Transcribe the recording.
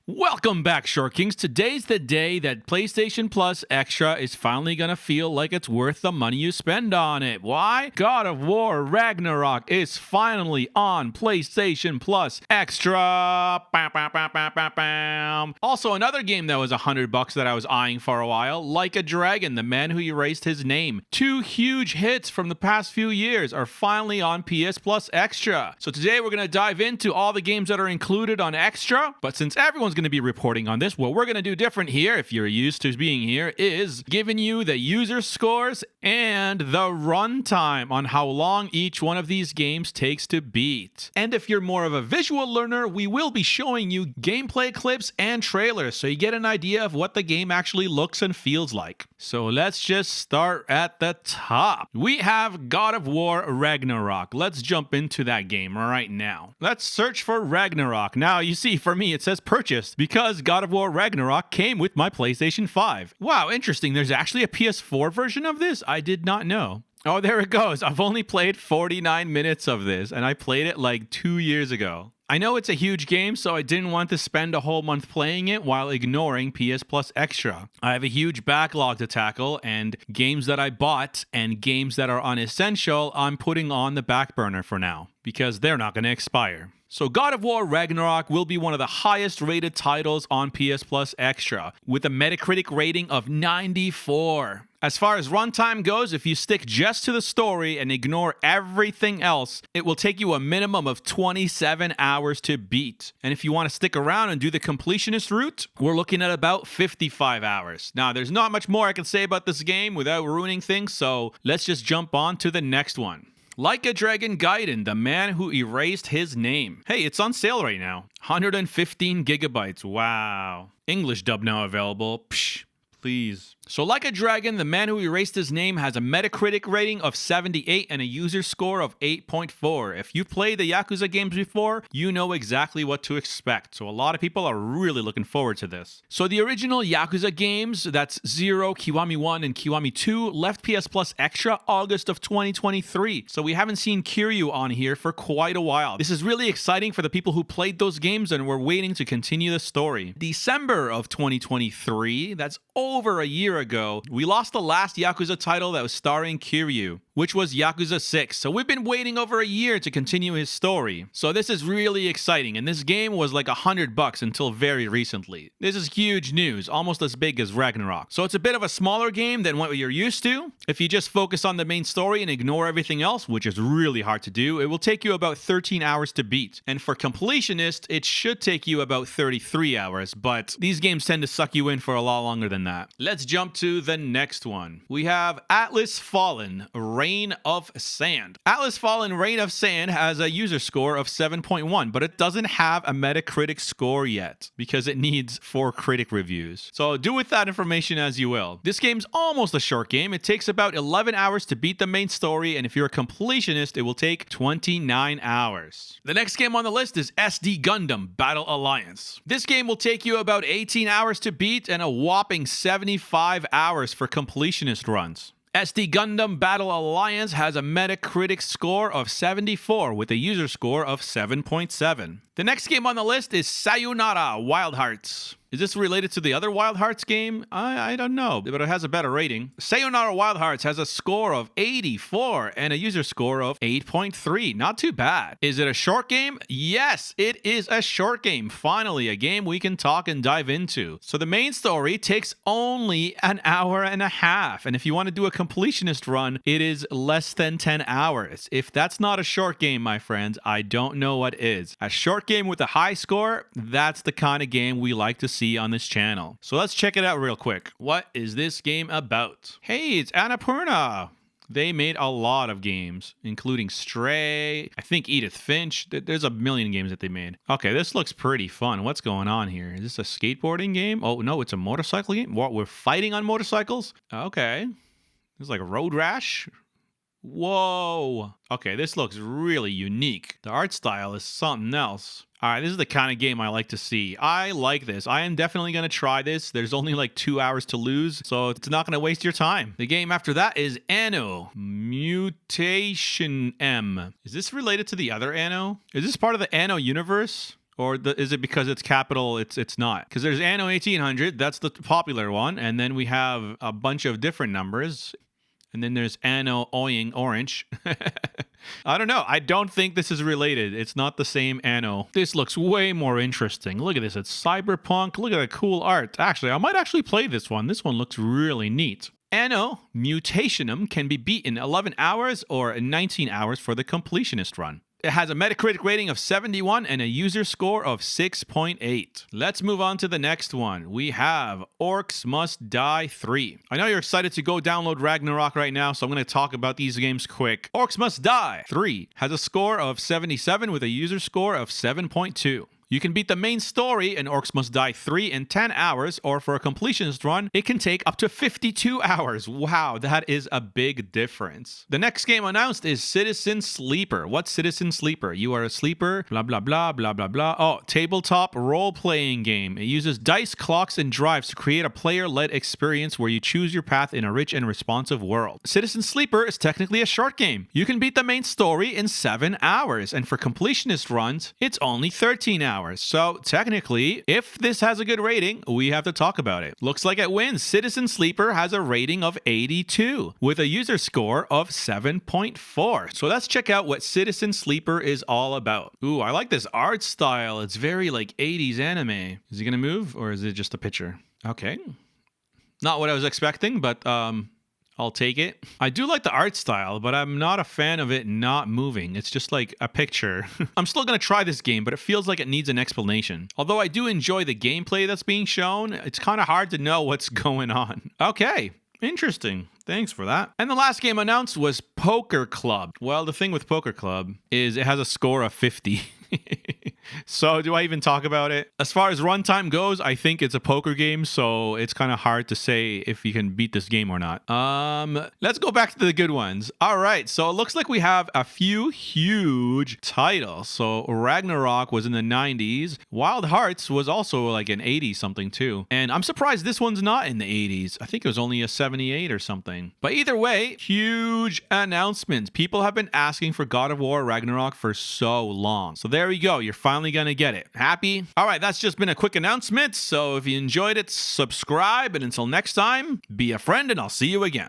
Welcome back, Short Kings. Today's the day that PlayStation Plus Extra is finally gonna feel like it's worth the money you spend on it. Why? God of War Ragnarok is finally on PlayStation Plus Extra. Bam, bam, bam, bam, bam, bam. Also, another game that was $100 that I was eyeing for a while, Like a Dragon, The Man Who Erased His Name. Two huge hits from the past few years are finally on PS Plus Extra. So today we're gonna dive into all the games that are included on Extra, but since everyone's going to be reporting on this, what we're going to do different here, if you're used to being here, is giving you the user scores and the runtime on how long each one of these games takes to beat. And if you're more of a visual learner, we will be showing you gameplay clips and trailers so you get an idea of what the game actually looks and feels like. So let's just start at the top. We have God of War Ragnarok. Let's jump into that game right now. Let's search for Ragnarok. Now, you see, for me, it says purchase because God of War Ragnarok came with my PlayStation 5. Wow, interesting. There's actually a PS4 version of this? I did not know. Oh, there it goes. I've only played 49 minutes of this, and I played it like 2 years ago. I know it's a huge game, so I didn't want to spend a whole month playing it while ignoring PS Plus Extra. I have a huge backlog to tackle, and games that I bought and games that are unessential, I'm putting on the back burner for now, because they're not going to expire. So God of War Ragnarok will be one of the highest rated titles on PS Plus Extra, with a Metacritic rating of 94. As far as runtime goes, if you stick just to the story and ignore everything else, it will take you a minimum of 27 hours to beat. And if you want to stick around and do the completionist route, we're looking at about 55 hours. Now, there's not much more I can say about this game without ruining things, so let's just jump on to the next one. Like a Dragon Gaiden, The Man Who Erased His Name. Hey, it's on sale right now. 115 gigabytes. Wow. English dub now available. Psh, please. So Like a Dragon, The Man Who Erased His Name has a Metacritic rating of 78 and a user score of 8.4. If you've played the Yakuza games before, you know exactly what to expect. So a lot of people are really looking forward to this. So the original Yakuza games, that's 0, Kiwami 1, and Kiwami 2, left PS Plus Extra August of 2023. So we haven't seen Kiryu on here for quite a while. This is really exciting for the people who played those games and were waiting to continue the story. December of 2023, that's over a year ago, we lost the last Yakuza title that was starring Kiryu, which was Yakuza 6. So we've been waiting over a year to continue his story. So this is really exciting, and this game was like $100 until very recently. This is huge news, almost as big as Ragnarok. So it's a bit of a smaller game than what you're used to. If you just focus on the main story and ignore everything else, which is really hard to do, it will take you about 13 hours to beat. And for completionist, it should take you about 33 hours, but these games tend to suck you in for a lot longer than that. Let's jump to the next one. We have Atlas Fallen, Reign of Sand. Atlas Fallen Reign of Sand has a user score of 7.1, but it doesn't have a Metacritic score yet because it needs 4 critic reviews. So do with that information as you will. This game's almost a short game. It takes about 11 hours to beat the main story, and if you're a completionist, it will take 29 hours. The next game on the list is SD Gundam Battle Alliance. This game will take you about 18 hours to beat and a whopping 75 hours for completionist runs. SD Gundam Battle Alliance has a Metacritic score of 74 with a user score of 7.7. The next game on the list is Sayonara Wild Hearts. Is this related to the other Wild Hearts game? I don't know, but it has a better rating. Sayonara Wild Hearts has a score of 84 and a user score of 8.3. Not too bad. Is it a short game? Yes, it is a short game. Finally, a game we can talk and dive into. So the main story takes only an hour and a half. And if you want to do a completionist run, it is less than 10 hours. If that's not a short game, my friends, I don't know what is. A short game with a high score, that's the kind of game we like to see on this channel. So let's check it out real quick. What is this game about? Hey, it's Annapurna. They made a lot of games, including Stray, I think Edith Finch. There's a million games that they made. Okay, this looks pretty fun. What's going on here? Is this a skateboarding game? Oh, no, it's a motorcycle game? What, we're fighting on motorcycles? Okay. It's like a road rash. Whoa. Okay, this looks really unique. The art style is something else. All right, this is the kind of game I like to see. I like this. I am definitely going to try this. There's only like 2 hours to lose, so it's not going to waste your time. The game after that is ANNO Mutationem. Is this related to the other ANNO? Is this part of the ANNO universe? Or is it because it's capital? It's not. Because there's Anno 1800. That's the popular one. And then we have a bunch of different numbers. And then there's Anno Orange. I don't know. I don't think this is related. It's not the same Anno. This looks way more interesting. Look at this. It's cyberpunk. Look at the cool art. Actually, I might actually play this one. This one looks really neat. ANNO Mutationem can be beaten 11 hours or 19 hours for the completionist run. It has a Metacritic rating of 71 and a user score of 6.8. Let's move on to the next one. We have Orcs Must Die 3. I know you're excited to go download Ragnarok right now, so I'm going to talk about these games quick. Orcs Must Die 3 has a score of 77 with a user score of 7.2. You can beat the main story in Orcs Must Die 3 in 10 hours, or for a completionist run, it can take up to 52 hours. Wow, that is a big difference. The next game announced is Citizen Sleeper. What's Citizen Sleeper? You are a sleeper, blah, blah, blah, blah, blah, blah. Oh, tabletop role-playing game. It uses dice, clocks, and drives to create a player-led experience where you choose your path in a rich and responsive world. Citizen Sleeper is technically a short game. You can beat the main story in 7 hours, and for completionist runs, it's only 13 hours. So technically, if this has a good rating, we have to talk about it. Looks like it wins. Citizen Sleeper has a rating of 82 with a user score of 7.4. So let's check out what Citizen Sleeper is all about. Ooh, I like this art style. It's very like 80s anime. Is he gonna move or is it just a picture? Okay. Not what I was expecting, but I'll take it. I do like the art style, but I'm not a fan of it not moving. It's just like a picture. I'm still going to try this game, but it feels like it needs an explanation. Although I do enjoy the gameplay that's being shown, it's kind of hard to know what's going on. Okay, interesting. Thanks for that. And the last game announced was Poker Club. Well, the thing with Poker Club is it has a score of 50. So do I even talk about it? As far as runtime goes, I think it's a poker game, so it's kind of hard to say if you can beat this game or not. Let's go back to the good ones. All right, so it looks like we have a few huge titles. So Ragnarok was in the 90s. Wild Hearts was also like an 80 something too. And I'm surprised this one's not in the 80s. I think it was only a 78 or something. But either way, huge announcements. People have been asking for God of War Ragnarok for so long. So there we go. You're finally gonna get it. Happy? All right, that's just been a quick announcement. So if you enjoyed it, subscribe. And until next time, be a friend and I'll see you again.